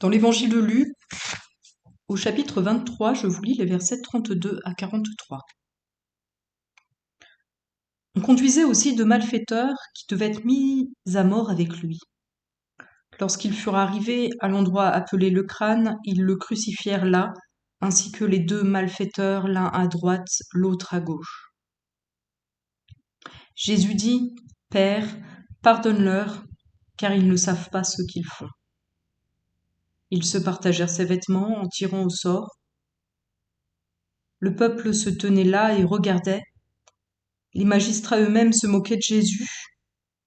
Dans l'évangile de Luc, au chapitre 23, je vous lis les versets 32 à 43. On conduisait aussi deux malfaiteurs qui devaient être mis à mort avec lui. Lorsqu'ils furent arrivés à l'endroit appelé le crâne, ils le crucifièrent là, ainsi que les deux malfaiteurs, l'un à droite, l'autre à gauche. Jésus dit, « Père, pardonne-leur, car ils ne savent pas ce qu'ils font. » Ils se partagèrent ses vêtements en tirant au sort. Le peuple se tenait là et regardait. Les magistrats eux-mêmes se moquaient de Jésus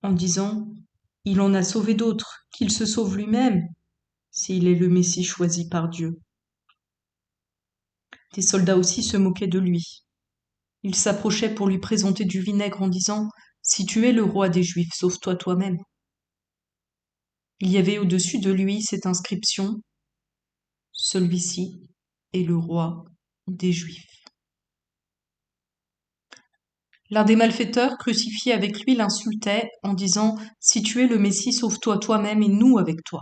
en disant « Il en a sauvé d'autres, qu'il se sauve lui-même, s'il est le Messie choisi par Dieu. » Des soldats aussi se moquaient de lui. Ils s'approchaient pour lui présenter du vinaigre en disant « Si tu es le roi des Juifs, sauve-toi toi-même. » Il y avait au-dessus de lui cette inscription « Celui-ci est le roi des Juifs. » L'un des malfaiteurs crucifiés avec lui l'insultait en disant « Si tu es le Messie, sauve-toi toi-même et nous avec toi. »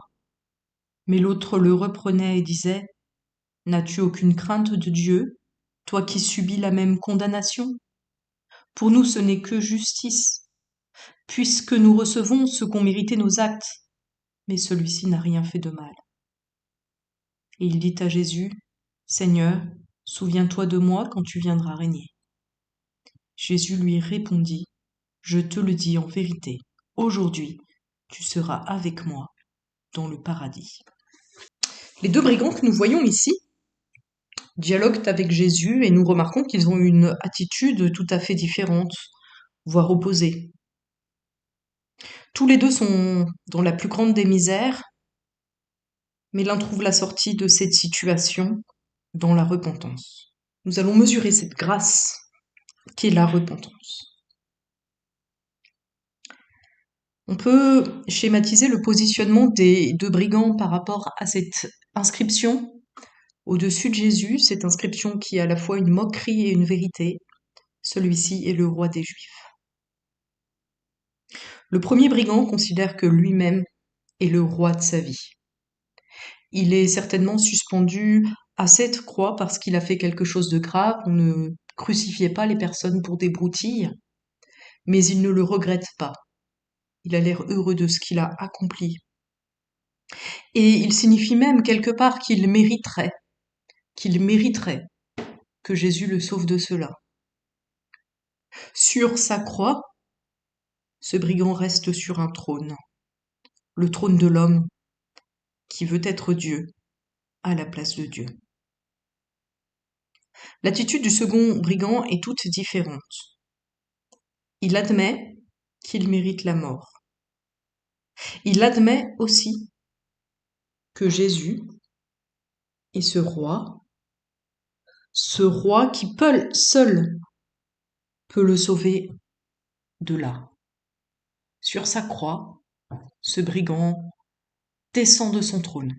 Mais l'autre le reprenait et disait « N'as-tu aucune crainte de Dieu, toi qui subis la même condamnation ? Pour nous ce n'est que justice, puisque nous recevons ce qu'ont mérité nos actes, mais celui-ci n'a rien fait de mal. » Et il dit à Jésus « Seigneur, souviens-toi de moi quand tu viendras régner. » Jésus lui répondit « Je te le dis en vérité, aujourd'hui tu seras avec moi dans le paradis. » Les deux brigands que nous voyons ici dialoguent avec Jésus et nous remarquons qu'ils ont une attitude tout à fait différente, voire opposée. Tous les deux sont dans la plus grande des misères, mais l'un trouve la sortie de cette situation dans la repentance. Nous allons mesurer cette grâce qu'est la repentance. On peut schématiser le positionnement des deux brigands par rapport à cette inscription au-dessus de Jésus, cette inscription qui est à la fois une moquerie et une vérité. Celui-ci est le roi des Juifs. Le premier brigand considère que lui-même est le roi de sa vie. Il est certainement suspendu à cette croix parce qu'il a fait quelque chose de grave. On ne crucifiait pas les personnes pour des broutilles, mais il ne le regrette pas. Il a l'air heureux de ce qu'il a accompli. Et il signifie même quelque part qu'il mériterait que Jésus le sauve de cela. Sur sa croix, ce brigand reste sur un trône, le trône de l'homme qui veut être Dieu à la place de Dieu. L'attitude du second brigand est toute différente. Il admet qu'il mérite la mort. Il admet aussi que Jésus est ce roi qui seul peut le sauver de là. Sur sa croix, ce brigand descend de son trône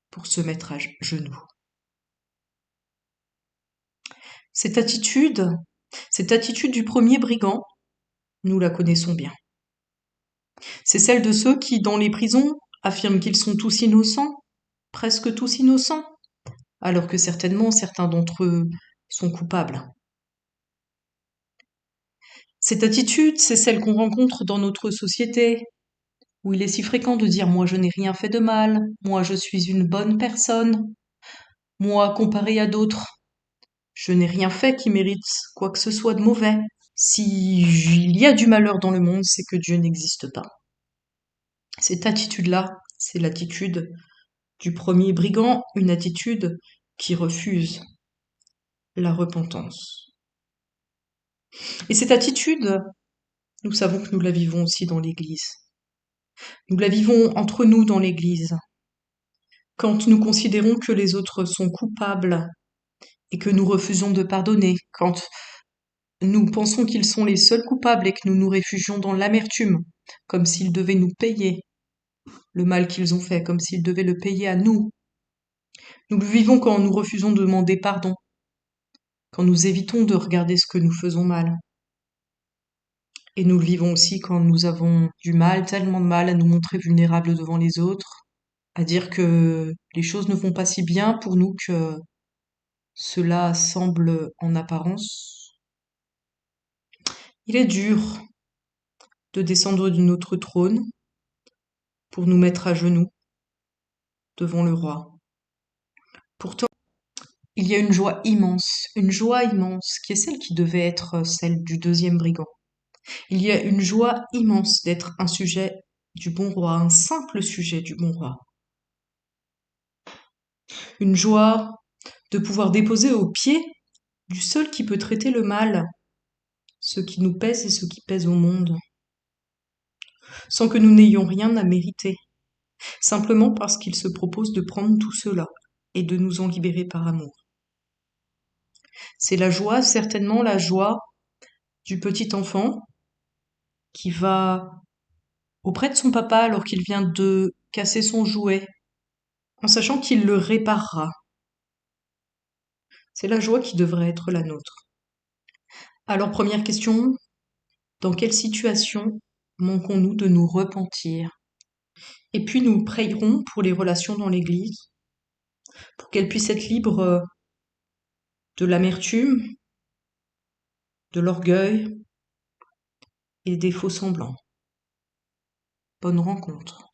pour se mettre à genoux. Cette attitude du premier brigand, nous la connaissons bien. C'est celle de ceux qui, dans les prisons, affirment qu'ils sont tous innocents, presque tous innocents, alors que certainement certains d'entre eux sont coupables. Cette attitude, c'est celle qu'on rencontre dans notre société, où il est si fréquent de dire « moi je n'ai rien fait de mal, moi je suis une bonne personne, moi comparé à d'autres, je n'ai rien fait qui mérite quoi que ce soit de mauvais. S'il y a du malheur dans le monde, c'est que Dieu n'existe pas. » Cette attitude-là, c'est l'attitude du premier brigand, une attitude qui refuse la repentance. Et cette attitude, nous savons que nous la vivons aussi dans l'Église. Nous la vivons entre nous dans l'Église. Quand nous considérons que les autres sont coupables et que nous refusons de pardonner, quand nous pensons qu'ils sont les seuls coupables et que nous nous réfugions dans l'amertume, comme s'ils devaient nous payer le mal qu'ils ont fait, comme s'ils devaient le payer à nous. Nous le vivons quand nous refusons de demander pardon, quand nous évitons de regarder ce que nous faisons mal. Et nous le vivons aussi quand nous avons du mal, tellement de mal à nous montrer vulnérables devant les autres, à dire que les choses ne vont pas si bien pour nous que cela semble en apparence. Il est dur de descendre de notre trône pour nous mettre à genoux devant le roi. Pourtant, il y a une joie immense, qui est celle qui devait être celle du deuxième brigand. Il y a une joie immense d'être un sujet du bon roi, un simple sujet du bon roi. Une joie de pouvoir déposer aux pieds du seul qui peut traiter le mal, ce qui nous pèse et ce qui pèse au monde, sans que nous n'ayons rien à mériter, simplement parce qu'il se propose de prendre tout cela et de nous en libérer par amour. C'est la joie, certainement la joie du petit enfant qui va auprès de son papa alors qu'il vient de casser son jouet, en sachant qu'il le réparera. C'est la joie qui devrait être la nôtre. Alors, première question, dans quelle situation manquons-nous de nous repentir? Et puis nous prierons pour les relations dans l'Église, pour qu'elles puissent être libres de l'amertume, de l'orgueil et des faux semblants. Bonne rencontre.